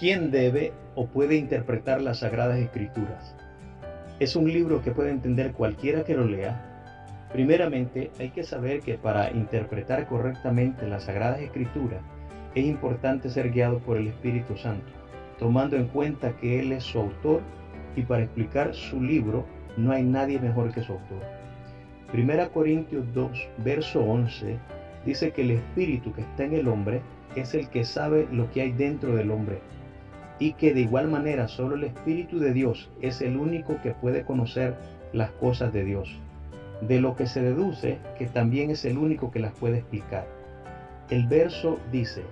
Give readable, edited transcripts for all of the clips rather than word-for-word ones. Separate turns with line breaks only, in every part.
¿Quién debe o puede interpretar las Sagradas Escrituras? Es un libro que puede entender cualquiera que lo lea. Primeramente, hay que saber que para interpretar correctamente las Sagradas Escrituras es importante ser guiado por el Espíritu Santo, tomando en cuenta que Él es su autor y para explicar su libro no hay nadie mejor que su autor. 1 Corintios 2, verso 11, dice que el Espíritu que está en el hombre es el que sabe lo que hay dentro del hombre, y que de igual manera solo el Espíritu de Dios es el único que puede conocer las cosas de Dios, de lo que se deduce que también es el único que las puede explicar. El verso dice: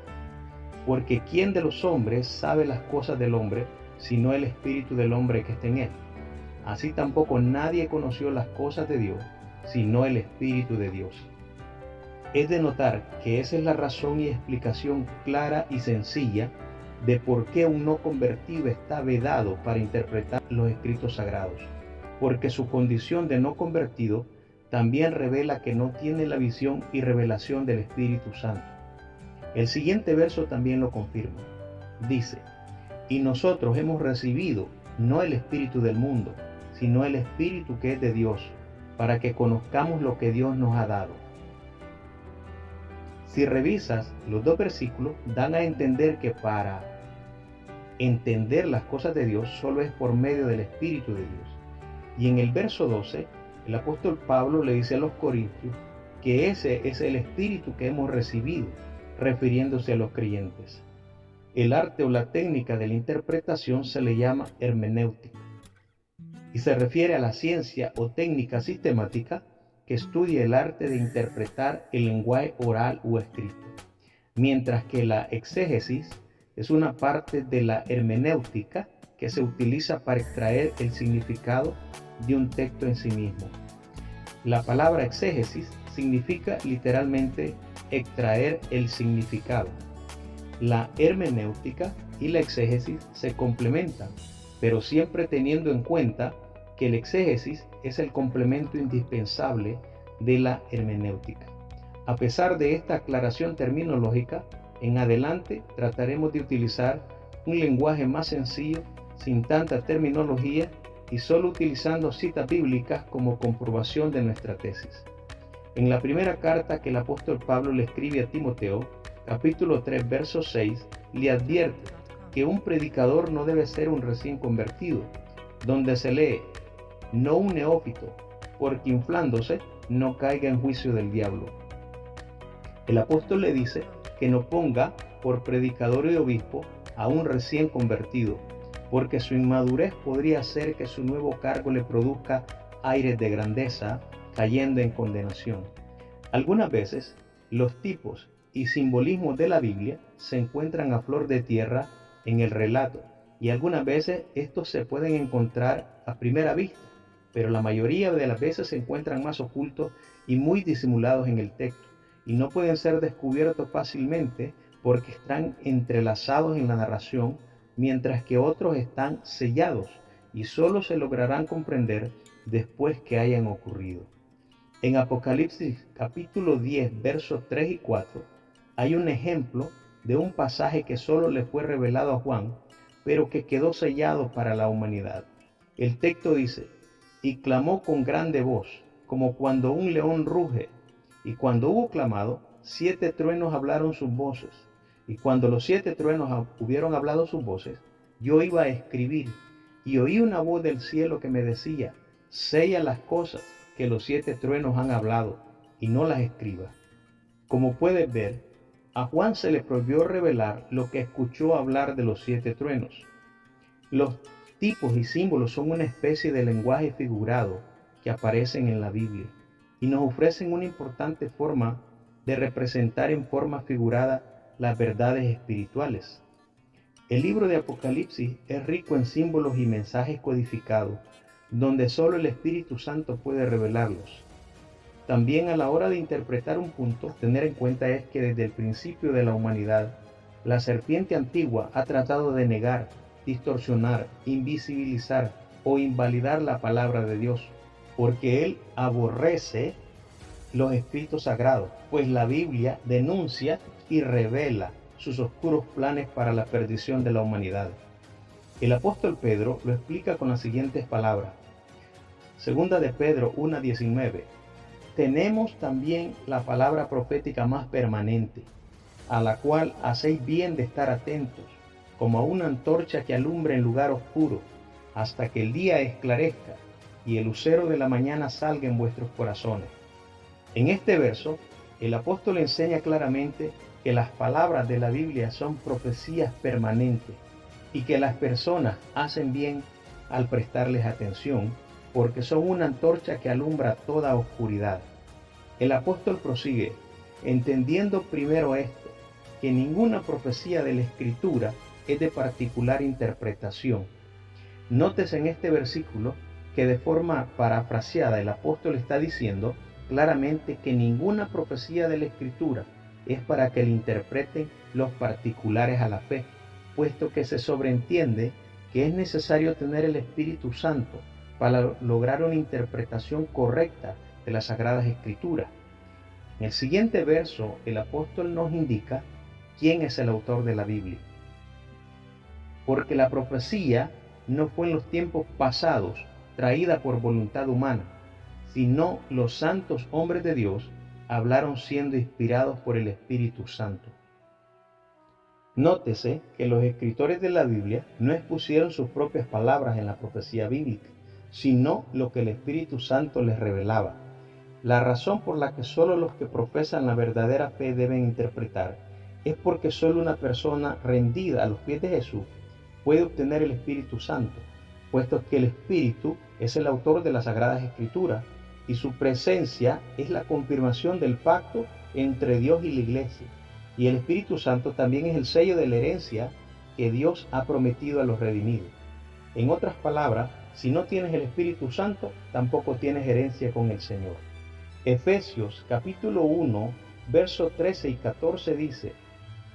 porque ¿quién de los hombres sabe las cosas del hombre, sino el Espíritu del hombre que está en él? Así tampoco nadie conoció las cosas de Dios, sino el Espíritu de Dios. Es de notar que esa es la razón y explicación clara y sencilla de por qué un no convertido está vedado para interpretar los escritos sagrados, porque su condición de no convertido también revela que no tiene la visión y revelación del Espíritu Santo. El siguiente verso también lo confirma. Dice: y nosotros hemos recibido no el espíritu del mundo, sino el Espíritu que es de Dios, para que conozcamos lo que Dios nos ha dado. Si revisas los dos versículos, dan a entender que para entender las cosas de Dios solo es por medio del Espíritu de Dios. Y en el verso 12, el apóstol Pablo le dice a los corintios que ese es el Espíritu que hemos recibido, refiriéndose a los creyentes. El arte o la técnica de la interpretación se le llama hermenéutica y se refiere a la ciencia o técnica sistemática que estudia el arte de interpretar el lenguaje oral o escrito, mientras que la exégesis es una parte de la hermenéutica que se utiliza para extraer el significado de un texto en sí mismo. La palabra exégesis significa literalmente extraer el significado. La hermenéutica y la exégesis se complementan, pero siempre teniendo en cuenta que el exégesis es el complemento indispensable de la hermenéutica. A pesar de esta aclaración terminológica, en adelante trataremos de utilizar un lenguaje más sencillo, sin tanta terminología y solo utilizando citas bíblicas como comprobación de nuestra tesis. En la primera carta que el apóstol Pablo le escribe a Timoteo, capítulo 3, verso 6, le advierte que un predicador no debe ser un recién convertido, donde se lee: no un neófito, porque inflándose no caiga en juicio del diablo. El apóstol le dice que no ponga por predicador y obispo a un recién convertido, porque su inmadurez podría hacer que su nuevo cargo le produzca aires de grandeza, cayendo en condenación. Algunas veces los tipos y simbolismos de la Biblia se encuentran a flor de tierra en el relato, y algunas veces estos se pueden encontrar a primera vista, pero la mayoría de las veces se encuentran más ocultos y muy disimulados en el texto, y no pueden ser descubiertos fácilmente porque están entrelazados en la narración, mientras que otros están sellados y solo se lograrán comprender después que hayan ocurrido. En Apocalipsis capítulo 10, versos 3 y 4, hay un ejemplo de un pasaje que solo le fue revelado a Juan, pero que quedó sellado para la humanidad. El texto dice: y clamó con grande voz, como cuando un león ruge, y cuando hubo clamado, 7 truenos hablaron sus voces, y cuando los 7 truenos hubieron hablado sus voces, yo iba a escribir, y oí una voz del cielo que me decía: sella las cosas que los 7 truenos han hablado, y no las escribas. Como puedes ver, a Juan se le prohibió revelar lo que escuchó hablar de los 7 truenos. Los tipos y símbolos son una especie de lenguaje figurado que aparecen en la Biblia y nos ofrecen una importante forma de representar en forma figurada las verdades espirituales. El libro de Apocalipsis es rico en símbolos y mensajes codificados, donde solo el Espíritu Santo puede revelarlos. También a la hora de interpretar un punto, tener en cuenta es que desde el principio de la humanidad, la serpiente antigua ha tratado de negar, distorsionar, invisibilizar o invalidar la palabra de Dios, porque él aborrece los escritos sagrados, pues la Biblia denuncia y revela sus oscuros planes para la perdición de la humanidad. El apóstol Pedro lo explica con las siguientes palabras. Segunda de Pedro 1:19. Tenemos también la palabra profética más permanente, a la cual hacéis bien de estar atentos, como a una antorcha que alumbra en lugar oscuro, hasta que el día esclarezca y el lucero de la mañana salga en vuestros corazones. En este verso, el apóstol enseña claramente que las palabras de la Biblia son profecías permanentes y que las personas hacen bien al prestarles atención, porque son una antorcha que alumbra toda oscuridad. El apóstol prosigue, entendiendo primero esto, que ninguna profecía de la Escritura es de particular interpretación. Nótese en este versículo que de forma parafraseada el apóstol está diciendo claramente que ninguna profecía de la Escritura es para que la interpreten los particulares a la fe, puesto que se sobreentiende que es necesario tener el Espíritu Santo para lograr una interpretación correcta de las Sagradas Escrituras. En el siguiente verso, el apóstol nos indica quién es el autor de la Biblia. Porque la profecía no fue en los tiempos pasados traída por voluntad humana, sino los santos hombres de Dios hablaron siendo inspirados por el Espíritu Santo. Nótese que los escritores de la Biblia no expusieron sus propias palabras en la profecía bíblica, sino lo que el Espíritu Santo les revelaba. La razón por la que solo los que profesan la verdadera fe deben interpretar es porque solo una persona rendida a los pies de Jesús puede obtener el Espíritu Santo, puesto que el Espíritu es el autor de las Sagradas Escrituras y su presencia es la confirmación del pacto entre Dios y la Iglesia. Y el Espíritu Santo también es el sello de la herencia que Dios ha prometido a los redimidos. En otras palabras, si no tienes el Espíritu Santo, tampoco tienes herencia con el Señor. Efesios capítulo 1, versos 13 y 14 dice: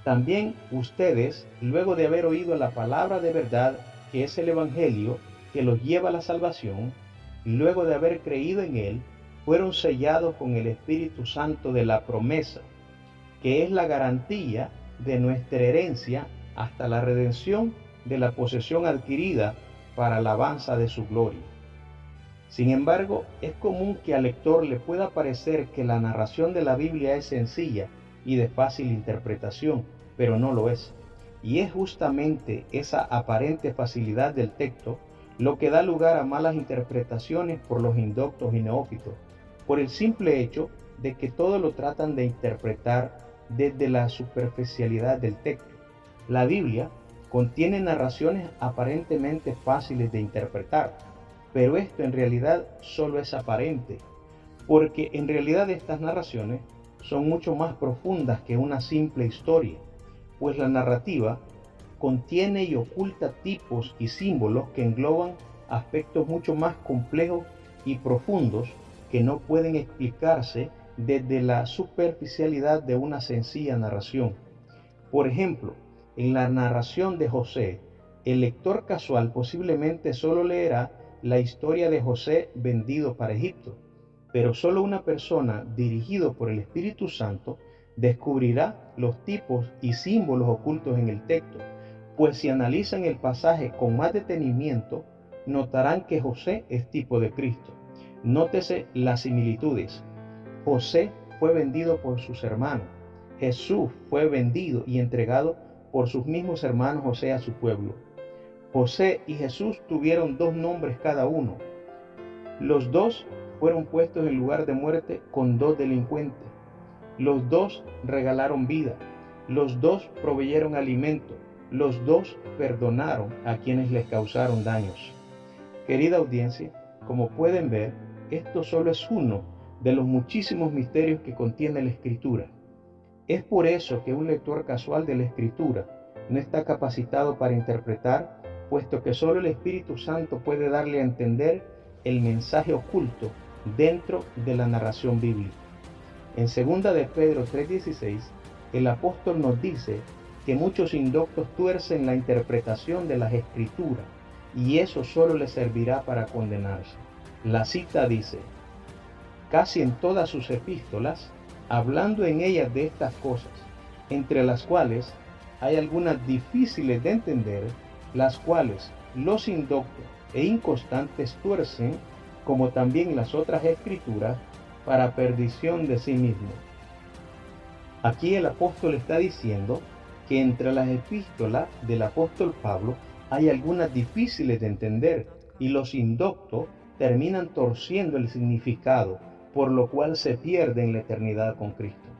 También ustedes, luego de haber oído la palabra de verdad, que es el Evangelio, que los lleva a la salvación, luego de haber creído en él, fueron sellados con el Espíritu Santo de la promesa, que es la garantía de nuestra herencia hasta la redención de la posesión adquirida para alabanza de su gloria. Sin embargo, es común que al lector le pueda parecer que la narración de la Biblia es sencilla y de fácil interpretación, pero no lo es. Y es justamente esa aparente facilidad del texto lo que da lugar a malas interpretaciones por los indoctos y neófitos, por el simple hecho de que todo lo tratan de interpretar desde la superficialidad del texto. La Biblia contiene narraciones aparentemente fáciles de interpretar, pero esto en realidad solo es aparente, porque en realidad estas narraciones son mucho más profundas que una simple historia, pues la narrativa contiene y oculta tipos y símbolos que engloban aspectos mucho más complejos y profundos que no pueden explicarse desde la superficialidad de una sencilla narración. Por ejemplo, en la narración de José, el lector casual posiblemente solo leerá la historia de José vendido para Egipto, pero solo una persona dirigido por el Espíritu Santo descubrirá los tipos y símbolos ocultos en el texto, pues si analizan el pasaje con más detenimiento, notarán que José es tipo de Cristo. Nótese las similitudes. José fue vendido por sus hermanos. Jesús fue vendido y entregado por sus mismos hermanos, o sea, su pueblo. José y Jesús tuvieron dos nombres cada uno. Los dos fueron puestos en lugar de muerte con dos delincuentes. Los dos regalaron vida. Los dos proveyeron alimento. Los dos perdonaron a quienes les causaron daños. Querida audiencia, como pueden ver, esto solo es uno de los muchísimos misterios que contiene la Escritura. Es por eso que un lector casual de la Escritura no está capacitado para interpretar, puesto que solo el Espíritu Santo puede darle a entender el mensaje oculto dentro de la narración bíblica. En 2 de Pedro 3:16, el apóstol nos dice que muchos indoctos tuercen la interpretación de las Escrituras y eso solo les servirá para condenarse. La cita dice: casi en todas sus epístolas, hablando en ellas de estas cosas, entre las cuales hay algunas difíciles de entender, las cuales los indoctos e inconstantes tuercen, como también las otras escrituras, para perdición de sí mismos. Aquí el apóstol está diciendo que entre las epístolas del apóstol Pablo hay algunas difíciles de entender y los indoctos terminan torciendo el significado, por lo cual se pierden la eternidad con Cristo.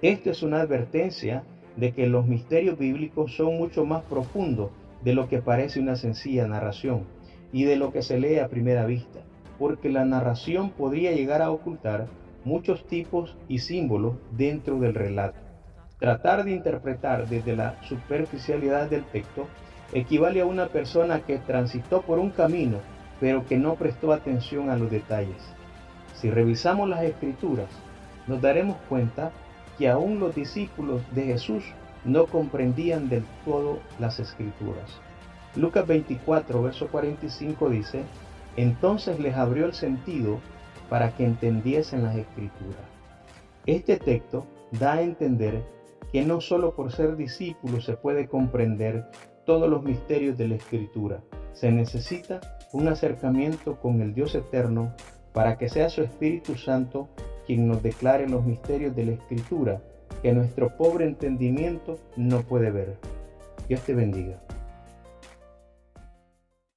Esto es una advertencia de que los misterios bíblicos son mucho más profundos de lo que parece una sencilla narración y de lo que se lee a primera vista, porque la narración podría llegar a ocultar muchos tipos y símbolos dentro del relato. Tratar de interpretar desde la superficialidad del texto equivale a una persona que transitó por un camino, pero que no prestó atención a los detalles. Si revisamos las Escrituras, nos daremos cuenta que aún los discípulos de Jesús no comprendían del todo las Escrituras. Lucas 24, verso 45 dice: entonces les abrió el sentido para que entendiesen las Escrituras. Este texto da a entender que no solo por ser discípulos se puede comprender todos los misterios de la Escritura. Se necesita un acercamiento con el Dios eterno para que sea su Espíritu Santo quien nos declare los misterios de la Escritura que nuestro pobre entendimiento no puede ver. Dios te bendiga.